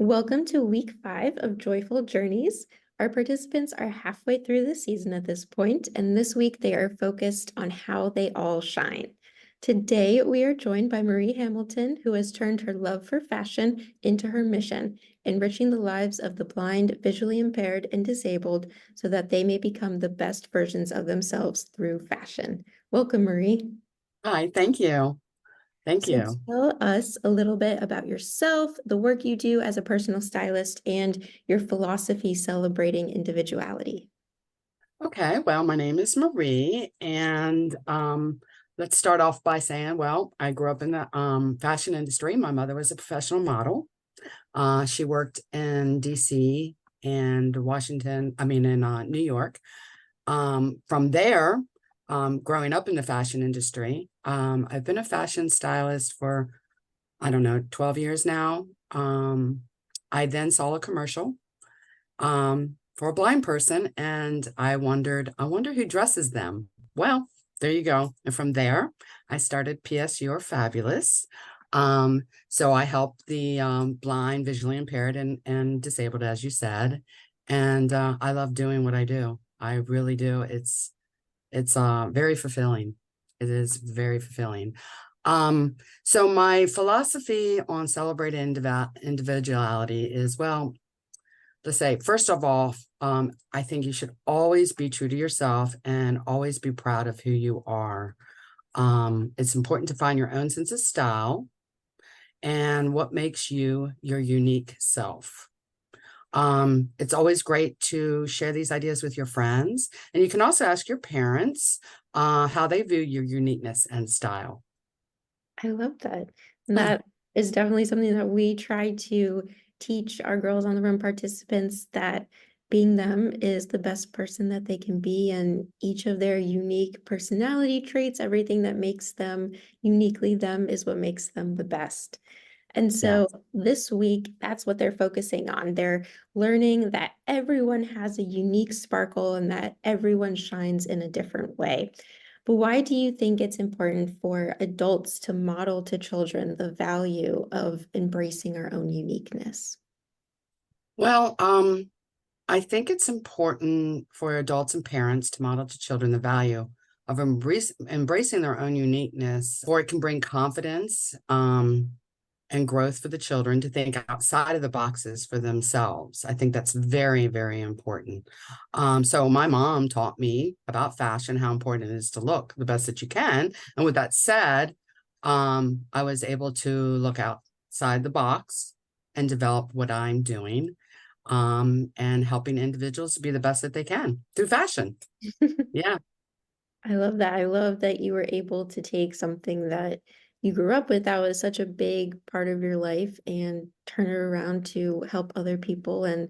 Welcome to week 5 of Joyful Journeys. Our participants are halfway through the season at this point, and this week they are focused on how they all shine. Today, we are joined by Marie Hamilton, who has turned her love for fashion into her mission, enriching the lives of the blind, visually impaired, and disabled so that they may become the best versions of themselves through fashion. Welcome, Marie. Hi, thank you. Thank So you. tell us a little bit about yourself, the work you do as a personal stylist, and your philosophy celebrating individuality. Okay, well, my name is Marie, and let's start off by saying, well, I grew up in the fashion industry. My mother was a professional model. She worked in DC and Washington, in New York. From there, growing up in the fashion industry, I've been a fashion stylist for, I don't know, 12 years now. I then saw a commercial for a blind person, and I wonder who dresses them. Well, there you go. And from there, I started PSU or Fabulous. So I help the blind, visually impaired, and disabled, as you said. And I love doing what I do. I really do. It's very fulfilling. It is very fulfilling. So my philosophy on celebrating individuality is, well, to say, first of all, I think you should always be true to yourself and always be proud of who you are. It's important to find your own sense of style and what makes you your unique self. It's always great to share these ideas with your friends, and you can also ask your parents how they view your uniqueness and style. I love that. And that is definitely something that we try to teach our Girls on the Run participants, that being them is the best person that they can be, and each of their unique personality traits, everything that makes them uniquely them, is what makes them the best. And Yeah. so this week, that's what they're focusing on. They're learning that everyone has a unique sparkle and that everyone shines in a different way. But why do you think it's important for adults to model to children the value of embracing our own uniqueness? Well, I think it's important for adults and parents to model to children the value of embracing their own uniqueness, for it can bring confidence and growth for the children to think outside of the boxes for themselves. I think that's very, very important. So my mom taught me about fashion, how important it is to look the best that you can. And with that said, I was able to look outside the box and develop what I'm doing, and helping individuals to be the best that they can through fashion. Yeah. I love that. I love that you were able to take something that you grew up with that was such a big part of your life and turn it around to help other people and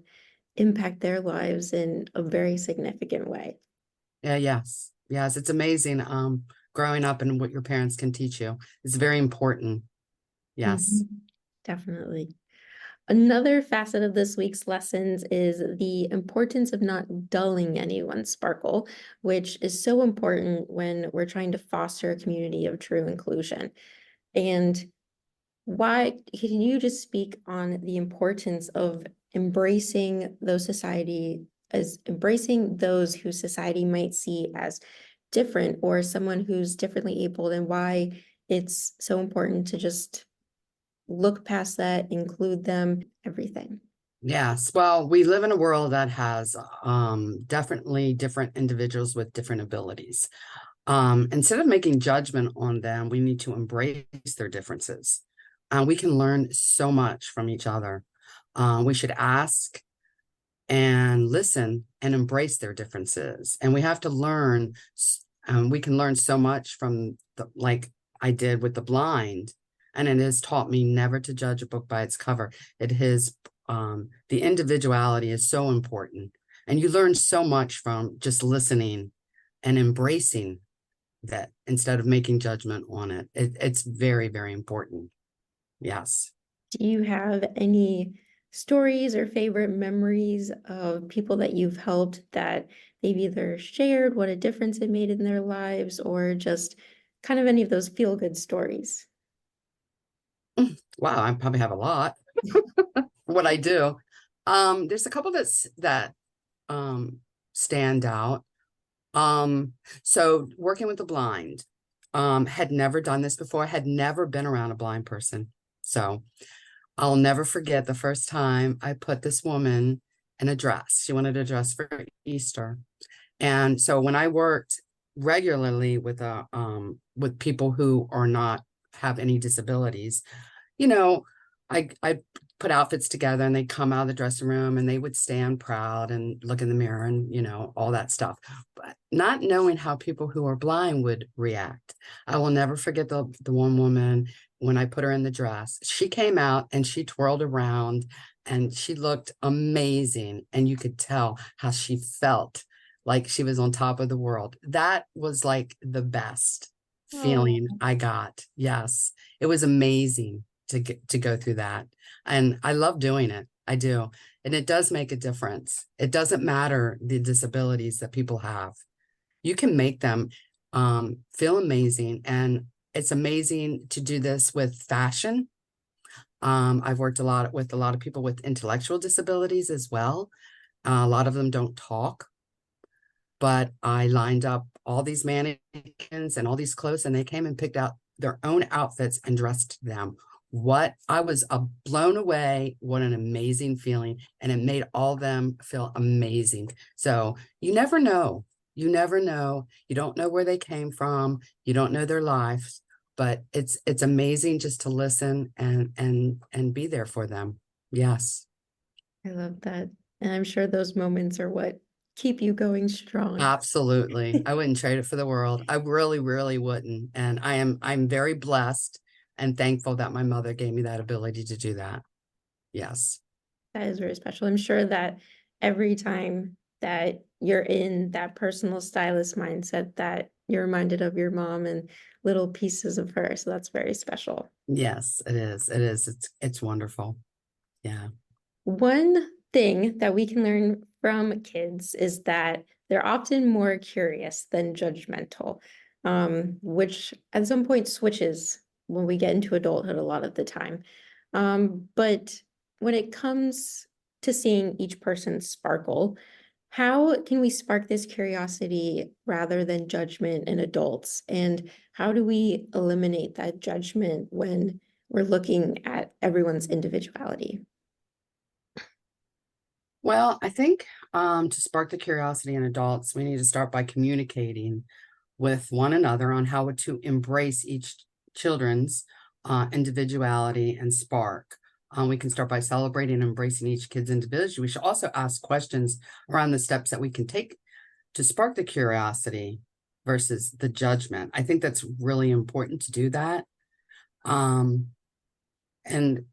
impact their lives in a very significant way. Yeah, yes. Yes, it's amazing. Growing up and what your parents can teach you is very important. Yes. Mhm. Definitely. Another facet of this week's lessons is the importance of not dulling anyone's sparkle, which is so important when we're trying to foster a community of true inclusion. And why can you just speak on the importance of embracing embracing those who society might see as different, or someone who's differently abled, and why it's so important to just look past that, include them, everything. Yes. Well, we live in a world that has definitely different individuals with different abilities. Instead of making judgment on them, we need to embrace their differences. We can learn so much from each other. We should ask and listen and embrace their differences. And we have to learn, we can learn so much from like I did with the blind. And it has taught me never to judge a book by its cover. It has, the individuality is so important. And you learn so much from just listening and embracing that instead of making judgment on it. It's very, very important. Yes. Do you have any stories or favorite memories of people that you've helped that they've either shared what a difference it made in their lives, or just kind of any of those feel-good stories? Wow, I probably have a lot. what I do. There's a couple that um stand out. Um, so working with the blind, had never done this before, had never been around a blind person. So I'll never forget the first time I put this woman in a dress. She wanted a dress for Easter. And so when I worked regularly with people who are not have any disabilities, you know, I put outfits together and they'd come out of the dressing room and they would stand proud and look in the mirror and, all that stuff. But not knowing how people who are blind would react. I will never forget the one woman when I put her in the dress. She came out and she twirled around and she looked amazing. And you could tell how she felt like she was on top of the world. That was like the best Oh, feeling I got. Yes, it was amazing to go through that. And I love doing it. I do. And it does make a difference. It doesn't matter the disabilities that people have. You can make them feel amazing. And it's amazing to do this with fashion. I've worked a lot with a lot of people with intellectual disabilities as well. A lot of them don't talk, but I lined up all these mannequins and all these clothes, and they came and picked out their own outfits and dressed them. What I was blown away. What an amazing feeling. And it made all of them feel amazing. So you never know. You never know. You don't know where they came from. You don't know their lives, but it's amazing just to listen and be there for them. Yes. I love that. And I'm sure those moments are what keep you going strong. Absolutely. I wouldn't trade it for the world. I really, really wouldn't. And I'm very blessed and thankful that my mother gave me that ability to do that. Yes. That is very special. I'm sure that every time that you're in that personal stylist mindset, that you're reminded of your mom and little pieces of her. So that's very special. Yes, it is. It is. It's wonderful. Yeah. One thing that we can learn from kids is that they're often more curious than judgmental, which at some point switches when we get into adulthood a lot of the time. But when it comes to seeing each person sparkle, how can we spark this curiosity rather than judgment in adults? And how do we eliminate that judgment when we're looking at everyone's individuality? Well, I think to spark the curiosity in adults, we need to start by communicating with one another on how to embrace each children's individuality and spark. We can start by celebrating and embracing each kid's individuality. We should also ask questions around the steps that we can take to spark the curiosity versus the judgment. I think that's really important to do that. Um, and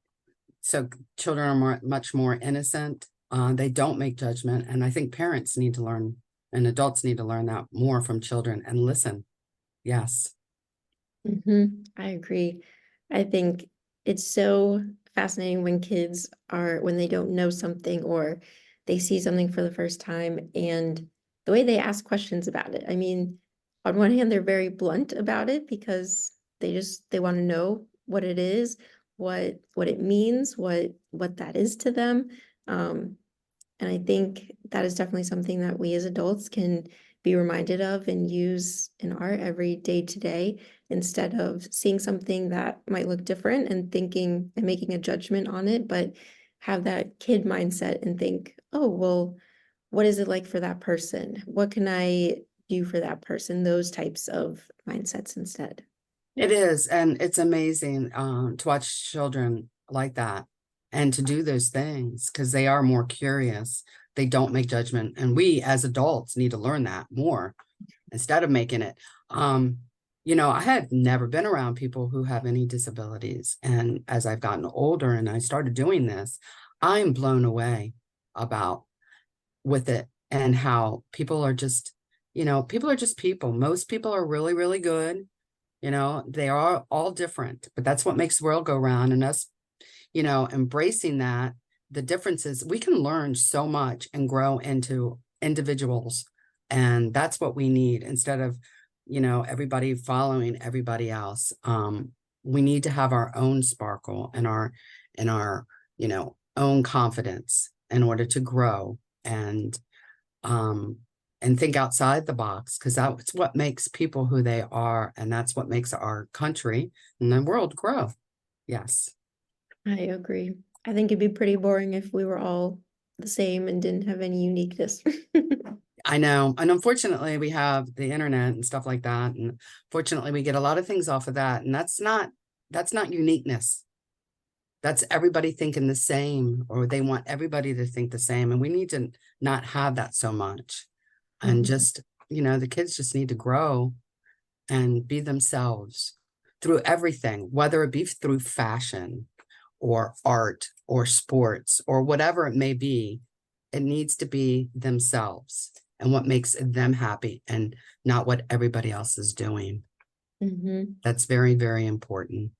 so children are much more innocent. They don't make judgment. And I think parents need to learn and adults need to learn that more from children and listen. Yes. I agree. I think it's so fascinating when kids are, when they don't know something or they see something for the first time and the way they ask questions about it. I mean, on one hand, they're very blunt about it because they want to know what it is, what it means, what that is to them. Um, and I think that is definitely something that we as adults can be reminded of and use in our every day to day instead of seeing something that might look different and thinking and making a judgment on it, but have that kid mindset and think, oh, well, what is it like for that person? What can I do for that person? Those types of mindsets instead. It is, and it's amazing to watch children like that and to do those things because they are more curious. They don't make judgment, and we as adults need to learn that more instead of making it. I had never been around people who have any disabilities, and as I've gotten older and I started doing this, I'm blown away about with it and how people are just people. Most people are really, really good. They are all different, but that's what makes the world go round. And us, embracing that, the differences, we can learn so much and grow into individuals. And that's what we need instead of, everybody following everybody else. We need to have our own sparkle and our, you know, own confidence in order to grow and um and think outside the box, because that's what makes people who they are, and that's what makes our country and the world grow. Yes. I agree. I think it'd be pretty boring if we were all the same and didn't have any uniqueness. I know. And unfortunately, we have the internet and stuff like that. And fortunately, we get a lot of things off of that. And that's not uniqueness. That's everybody thinking the same, or they want everybody to think the same. And we need to not have that so much. And Mhm. just, the kids just need to grow and be themselves through everything, whether it be through fashion or art or sports or whatever it may be. It needs to be themselves and what makes them happy, and not what everybody else is doing. Mhm. That's very, very important.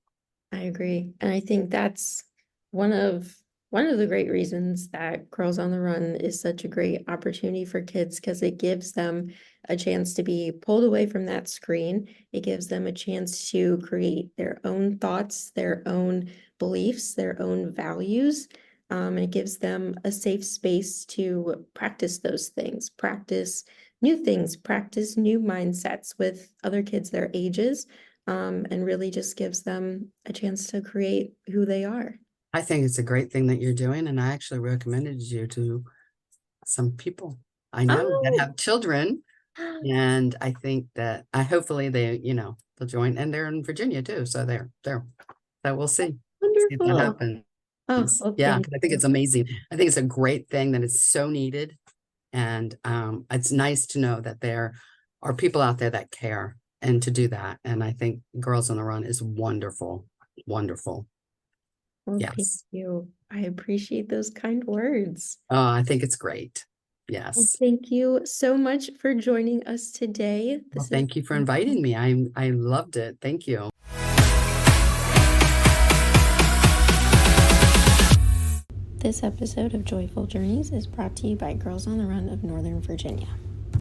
I agree. And I think that's one of one of the great reasons that Girls on the Run is such a great opportunity for kids because it gives them a chance to be pulled away from that screen. It gives them a chance to create their own thoughts, their own beliefs, their own values. And it gives them a safe space to practice those things, practice new mindsets with other kids their ages, and really just gives them a chance to create who they are. I think it's a great thing that you're doing. And I actually recommended you to some people I know that Oh, have children. And I think that I hopefully they'll join, and they're in Virginia too. So they're so we'll see if that wonderful. happens. Oh, well, Yeah, thank 'cause I think you. it's amazing. I think it's a great thing that it's so needed. And it's nice to know that there are people out there that care and to do that. And I think Girls on the Run is wonderful. Wonderful. Well, thank Yes. you. I appreciate those kind words. I think it's great. Well, Yes. thank you so much for joining us today. Well, This is thank you for inviting me. I loved it. Thank you. This episode of Joyful Journeys is brought to you by Girls on the Run of Northern Virginia.